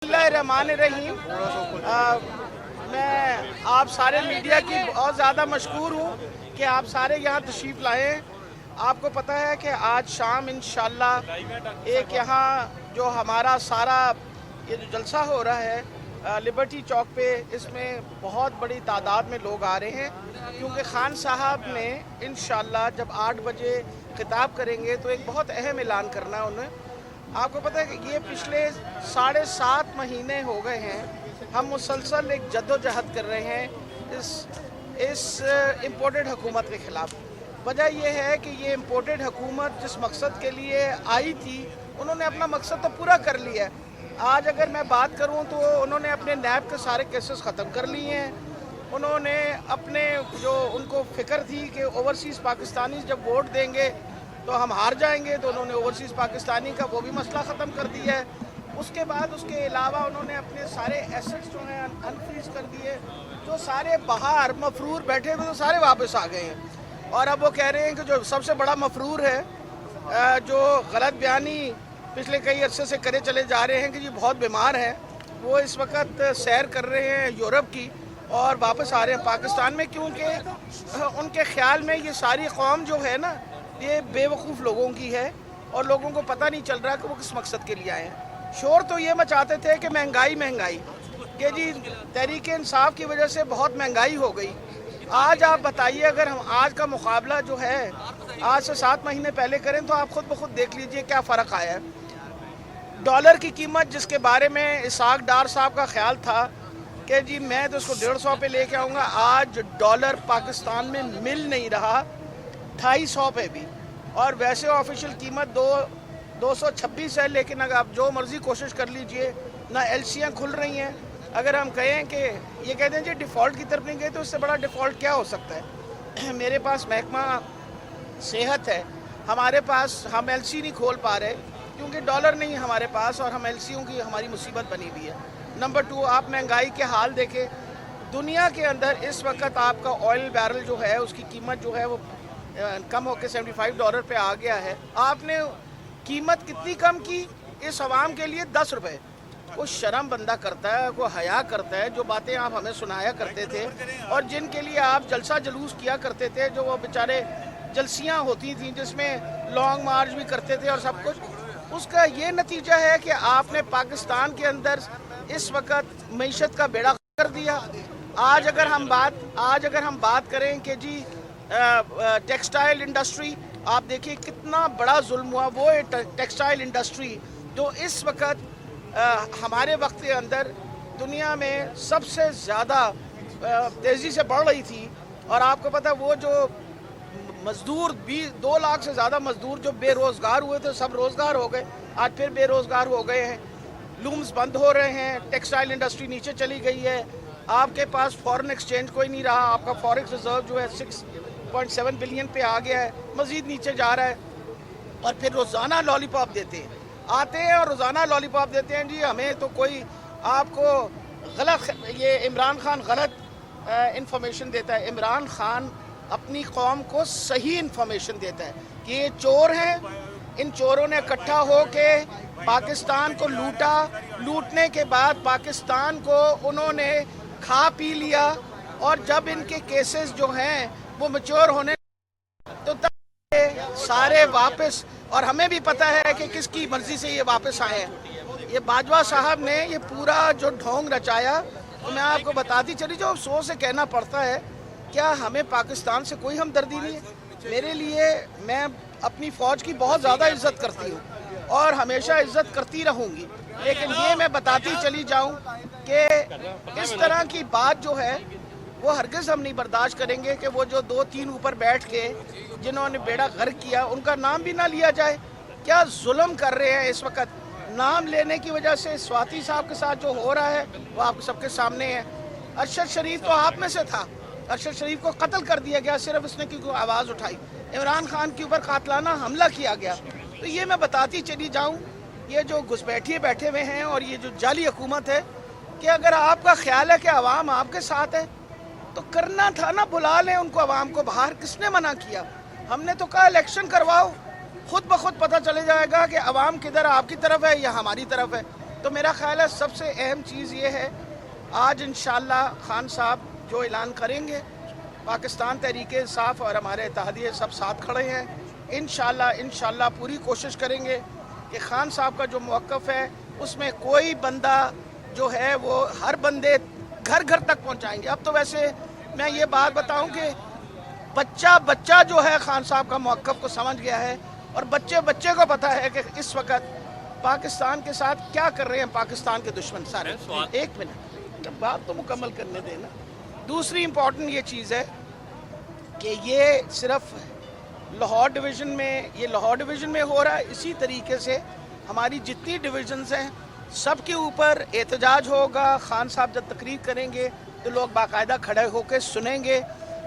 बिस्मिल्लाहिर्रहमानिर्रहीम। मैं आप सारे मीडिया की बहुत ज़्यादा मशकूर हूँ कि आप सारे यहाँ तशरीफ़ लाए हैं। आपको पता है कि आज शाम इंशाअल्लाह एक यहाँ जो हमारा सारा ये जो जलसा हो रहा है लिबर्टी चौक पे, इसमें बहुत बड़ी तादाद में लोग आ रहे हैं, क्योंकि खान साहब ने इंशाअल्लाह जब 8 बजे खिताब करेंगे तो एक बहुत अहम ऐलान करना है उन्हें। आपको पता है कि ये पिछले 7.5 महीने हो गए हैं हम मुसलसल एक जद्दोजहद कर रहे हैं इस इम्पोर्टेड हुकूमत के ख़िलाफ़। वजह यह है कि ये इम्पोर्टेड हुकूमत जिस मकसद के लिए आई थी उन्होंने अपना मकसद तो पूरा कर लिया है। आज अगर मैं बात करूं तो उन्होंने अपने नैब के सारे केसेस ख़त्म कर लिए हैं। उन्होंने अपने जो उनको फ़िक्र थी कि ओवरसीज़ पाकिस्तानी जब वोट देंगे तो हम हार जाएंगे, तो उन्होंने ओवरसीज़ पाकिस्तानी का वो भी मसला ख़त्म कर दिया है। उसके बाद उसके अलावा उन्होंने अपने सारे एसेट्स जो हैं अनफ्रीज कर दिए। जो सारे बाहर मफरूर बैठे हुए तो सारे वापस आ गए हैं, और अब वो कह रहे हैं कि जो सबसे बड़ा मफरूर है, जो गलत बयानी पिछले कई अरसे से करे चले जा रहे हैं कि ये बहुत बीमार है, वो इस वक्त सैर कर रहे हैं यूरोप की और वापस आ रहे हैं पाकिस्तान में, क्योंकि उनके ख्याल में ये सारी कौम जो है ना ये बेवकूफ़ लोगों की है और लोगों को पता नहीं चल रहा कि वो किस मकसद के लिए आए हैं। शोर तो ये मचाते थे कि महंगाई कि जी तहरीक इंसाफ की वजह से बहुत महंगाई हो गई। आज आप बताइए, अगर हम आज का मुकाबला जो है आज से 7 महीने पहले करें तो आप खुद ब खुद देख लीजिए क्या फ़र्क आया है। डॉलर की कीमत जिसके बारे में इसाक डार साहब का ख्याल था कि जी मैं तो उसको 150 पे लेके आऊँगा, आज डॉलर पाकिस्तान में मिल नहीं रहा 250 पे भी, और वैसे ऑफिशियल कीमत 226 है। लेकिन अगर आप जो मर्ज़ी कोशिश कर लीजिए ना एलसीयाँ खुल रही हैं। अगर हम कहें कि ये कहते हैं जी डिफ़ॉल्ट की तरफ नहीं गए, तो इससे बड़ा डिफ़ॉल्ट क्या हो सकता है। मेरे पास महकमा सेहत है, हमारे पास हम एलसी नहीं खोल पा रहे क्योंकि डॉलर नहीं है हमारे पास, और हम एलसीयों की हमारी मुसीबत बनी हुई है। नंबर 2, आप महंगाई के हाल देखें। दुनिया के अंदर इस वक्त आपका ऑयल बैरल जो है उसकी कीमत जो है वो कम होकर $75 पे आ गया है। आपने कीमत कितनी कम की इस आवाम के लिए? 10 रुपये। वो शर्म बंदा करता है, वो हया करता है। जो बातें आप हमें सुनाया करते थे और जिनके लिए आप जलसा जलूस किया करते थे, जो वो बेचारे जलसियाँ होती थी जिसमें लॉन्ग मार्च भी करते थे और सब कुछ, उसका ये नतीजा है कि आपने पाकिस्तान के अंदर इस वक्त मईशत का बेड़ा कर दिया। आज अगर हम बात करें कि जी टेक्सटाइल इंडस्ट्री, आप देखिए कितना बड़ा जुल्म हुआ। वो टेक्सटाइल इंडस्ट्री जो इस वक्त हमारे वक्त के अंदर दुनिया में सबसे ज़्यादा तेज़ी से बढ़ रही थी, और आपको पता वो जो मज़दूर 2 लाख से ज़्यादा मज़दूर जो बेरोज़गार हुए थे सब रोज़गार हो गए, आज फिर बेरोज़गार हो गए हैं। लूम्स बंद हो रहे हैं, टेक्सटाइल इंडस्ट्री नीचे चली गई है। आपके पास फॉरेन एक्सचेंज कोई नहीं रहा, आपका फॉरेक्स रिजर्व जो है 6.7 बिलियन पे आ गया है, मज़ीद नीचे जा रहा है। और फिर रोज़ाना लॉलीपॉप देते हैं, आते हैं और रोज़ाना लॉलीपॉप देते हैं जी हमें तो कोई आपको गलत, ये इमरान खान गलत इंफॉर्मेशन देता है। इमरान खान अपनी कौम को सही इंफॉर्मेशन देता है कि ये चोर हैं। इन चोरों ने इकट्ठा हो के पाकिस्तान को लूटा, लूटने के बाद पाकिस्तान को उन्होंने खा पी लिया, और जब इनके केसेस जो हैं वो मैच्योर होने तो तब सारे वापस, और हमें भी पता है कि किसकी मर्जी से ये वापस आए हैं। ये बाजवा साहब ने ये पूरा जो ढोंग रचाया, तो मैं आपको बताती चली जो अफसोस से कहना पड़ता है, क्या हमें पाकिस्तान से कोई हमदर्दी नहीं है? मेरे लिए, मैं अपनी फ़ौज की बहुत ज़्यादा इज़्ज़त करती हूँ और हमेशा इज़्ज़त करती रहूँगी, लेकिन ये मैं बताती चली जाऊँ कि इस तरह की बात जो है वो हरगिज़ हम नहीं बर्दाश्त करेंगे कि वो जो 2-3 ऊपर बैठ के जिन्होंने बेड़ा गर्क किया उनका नाम भी ना लिया जाए। क्या जुल्म कर रहे हैं इस वक्त। नाम लेने की वजह से स्वाति साहब के साथ जो हो रहा है वो आप सबके सामने है। अरशद शरीफ तो आप में से था, अरशद शरीफ को कत्ल कर दिया गया सिर्फ उसने क्योंकि आवाज़ उठाई। इमरान खान के ऊपर कातलाना हमला किया गया। तो ये मैं बताती चली जाऊँ, ये जो घुसपैठिए बैठे हुए हैं और ये जो जाली हुकूमत है, कि अगर आपका ख्याल है कि आवाम आपके साथ है तो करना था ना, बुला लें उनको, आवाम को बाहर। किसने मना किया? हमने तो कहा इलेक्शन करवाओ, खुद ब खुद पता चले जाएगा कि आवाम किधर आपकी तरफ है या हमारी तरफ है। تو میرا خیال ہے سب سے اہم چیز یہ ہے آج انشاءاللہ خان صاحب جو اعلان کریں گے، پاکستان تحریک انصاف اور ہمارے اتحادیے سب ساتھ کھڑے ہیں، انشاءاللہ پوری کوشش کریں گے کہ خان صاحب کا جو موقف ہے اس میں کوئی بندہ جو ہے وہ ہر بندے گھر گھر تک پہنچائیں گے۔ اب تو ویسے میں یہ بات بتاؤں کہ بچہ جو ہے خان صاحب کا موقف کو سمجھ گیا ہے، اور بچے کو پتہ ہے کہ اس وقت پاکستان کے ساتھ کیا کر رہے ہیں پاکستان کے دشمن سارے۔ ایک منٹ بات تو مکمل کرنے دینا۔ دوسری امپورٹنٹ یہ چیز ہے کہ یہ صرف لاہور ڈویژن میں ہو رہا ہے، اسی طریقے سے ہماری جتنی ڈویژنز ہیں سب کے اوپر احتجاج ہوگا۔ خان صاحب جب تقریر کریں گے تو لوگ باقاعدہ کھڑے ہو کے سنیں گے،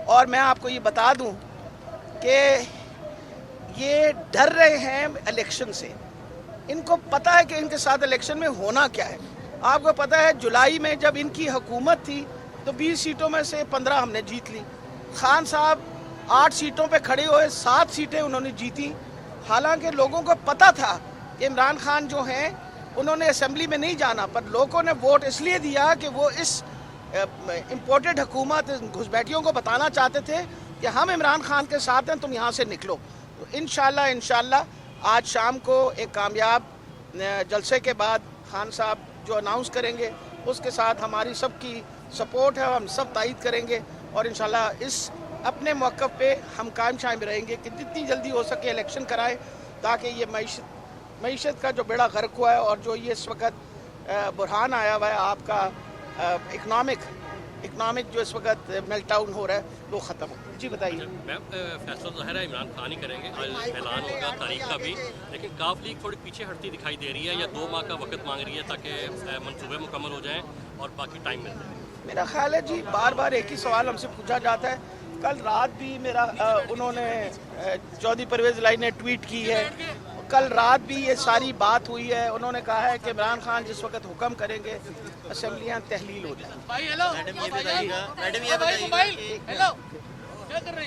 اور میں آپ کو یہ بتا دوں کہ یہ ڈر رہے ہیں الیکشن سے، ان کو پتہ ہے کہ ان کے ساتھ الیکشن میں ہونا کیا ہے۔ آپ کو پتہ ہے جولائی میں جب ان کی حکومت تھی تو 20 سیٹوں میں سے 15 ہم نے جیت لی، خان صاحب 8 سیٹوں پہ کھڑے ہوئے، 7 سیٹیں انہوں نے جیتی، حالانکہ لوگوں کو پتہ تھا کہ عمران خان جو ہیں انہوں نے اسمبلی میں نہیں جانا، پر لوگوں نے ووٹ اس لیے دیا کہ وہ اس امپورٹڈ حکومت گھسپیٹیوں کو بتانا چاہتے تھے کہ ہم عمران خان کے ساتھ ہیں، تم یہاں سے نکلو۔ تو انشاءاللہ آج شام کو ایک کامیاب جلسے کے بعد خان صاحب جو اناؤنس کریں گے اس کے ساتھ ہماری سب کی سپورٹ ہے، ہم سب تائید کریں گے، اور انشاءاللہ اس اپنے موقف پہ ہم قائم شائم رہیں گے کہ جتنی جلدی ہو سکے الیکشن کرائے، تاکہ یہ معیشت کا جو بیڑا غرق ہوا ہے اور جو یہ اس وقت بحران آیا ہوا ہے آپ کا اکنامک جو اس وقت میلٹ ڈاؤن ہو رہا ہے وہ ختم ہو۔ جی بتائیے۔ میم فیصلہ ظاہر ہے عمران خان ہی کریں گے، اعلان ہوگا تاریخ کا بھی، لیکن کاف لیگ تھوڑی پیچھے ہٹتی دکھائی دے رہی ہے، یا 2 ماہ کا وقت مانگ رہی ہے تاکہ منصوبے مکمل ہو جائیں اور باقی ٹائم مل جائے؟ میرا خیال ہے جی بار ایک ہی سوال ہم سے پوچھا جاتا ہے۔ کل رات بھی انہوں نے چودھری پرویز الہی نے ٹویٹ کی ہے، کل رات بھی یہ ساری بات ہوئی ہے، انہوں نے کہا ہے کہ عمران خان جس وقت حکم کریں گے اسمبلیاں تحلیل ہو جائیں۔ ایک طرف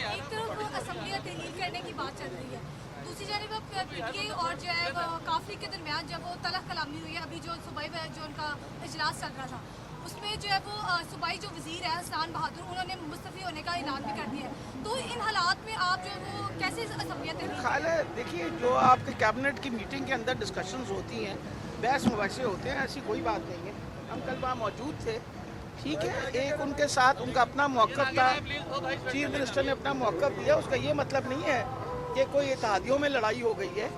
اسمبلیاں تحلیل کرنے کی بات چل رہی ہے، دوسری جانب اب پی ٹی آئی اور جو ہے کاف لیگ کے درمیان جب وہ تلخ کلامی ہوئی ہے، ابھی جو صوبائی جو ان کا اجلاس چل رہا تھا اس میں جو ہے وہ صوبائی جو وزیر ہے حسنان بہادر، انہوں نے مستعفی ہونے کا اعلان بھی کر دیا ہے، تو ان حالات میں آپ جو ہے وہ کیسے اسمبلیاں تحلیل؟ خیال ہے دیکھیے جو آپ کے کیبنٹ کی میٹنگ کے اندر ڈسکشنز ہوتی ہیں، بحث مباحثے ہوتے ہیں، ایسی کوئی بات نہیں ہے، ہم کل وہاں موجود تھے، ٹھیک ہے، ایک ان کے ساتھ ان کا اپنا موقف تھا، چیف منسٹر نے اپنا موقف دیا، اس کا یہ مطلب نہیں ہے کہ کوئی اتحادیوں میں لڑائی ہو گئی ہے،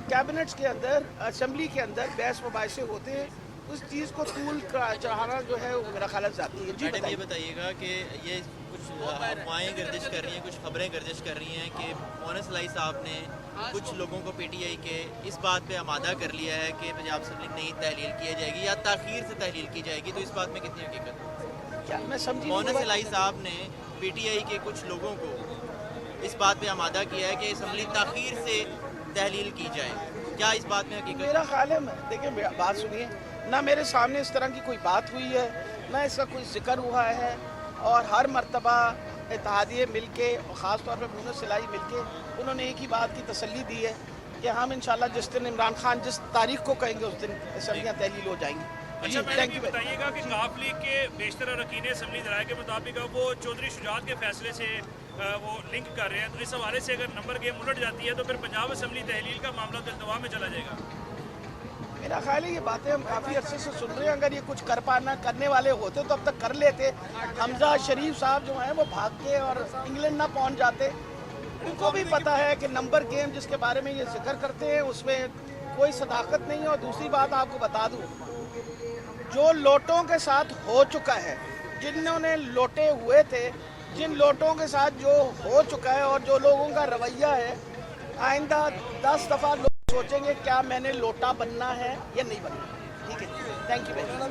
کیبنٹس کے اندر اسمبلی کے اندر بحث مباحثے ہوتے ہیں، اس چیز کو طول چڑھانا جو ہے وہ میرا خیال ذاتی ہے۔ جی میڈم یہ بتائیے گا کہ یہ کچھ افواہیں گردش کر رہی ہیں، کچھ خبریں گردش کر رہی ہیں کہ مونس الہی صاحب نے کچھ لوگوں کو پی ٹی آئی کے اس بات پہ آمادہ کر لیا ہے کہ پنجاب اسمبلی نہیں تحلیل کی جائے گی یا تاخیر سے تحلیل کی جائے گی، تو اس بات میں کتنی حقیقت؟ کیا میں سمجھی؟ مونس الہی صاحب نے پی ٹی آئی کے کچھ لوگوں کو اس بات پہ آمادہ کیا ہے کہ اسمبلی تاخیر سے تحلیل کی جائے، کیا اس بات میں حقیقت؟ میرا خیال ہے دیکھیں بات سنیے، نہ میرے سامنے اس طرح کی کوئی بات ہوئی ہے، نہ اس کا کوئی ذکر ہوا ہے، اور ہر مرتبہ اتحادیے مل کے خاص طور پہ مونس الہی مل کے انہوں نے ایک ہی بات کی تسلی دی ہے کہ ہم انشاءاللہ جس دن عمران خان جس تاریخ کو کہیں گے اس دن اسمبلیاں تحلیل ہو جائیں گی۔ اچھا میڈم یہ بتائیے گا کہ کاف لیگ کے بیشتر اراکین اسمبلی ذرائع کے مطابق وہ چودھری شجاعت کے فیصلے سے وہ لنک کر رہے ہیں، تو اس حوالے سے اگر نمبر گیم الٹ جاتی ہے تو پھر پنجاب اسمبلی تحلیل کا معاملہ التوا میں چلا جائے گا؟ میرا خیال ہے یہ باتیں ہم کافی عرصے سے سن رہے ہیں، اگر یہ کچھ کرنے والے ہوتے تو اب تک کر لیتے۔ حمزہ شریف صاحب جو ہیں وہ بھاگ کے اور انگلینڈ نہ پہنچ جاتے، ان کو بھی پتہ ہے کہ نمبر گیم جس کے بارے میں یہ ذکر کرتے ہیں اس میں کوئی صداقت نہیں ہے۔ اور دوسری بات آپ کو بتا دوں، جو لوٹوں کے ساتھ ہو چکا ہے، جنہوں نے لوٹے ہوئے تھے، جن لوٹوں کے ساتھ جو ہو چکا ہے اور جو لوگوں کا رویہ ہے، آئندہ 10 دفعہ لوگ سوچیں گے کیا میں نے لوٹا بننا ہے یا نہیں بننا۔ ٹھیک ہے، تھینک یو ویری مچ۔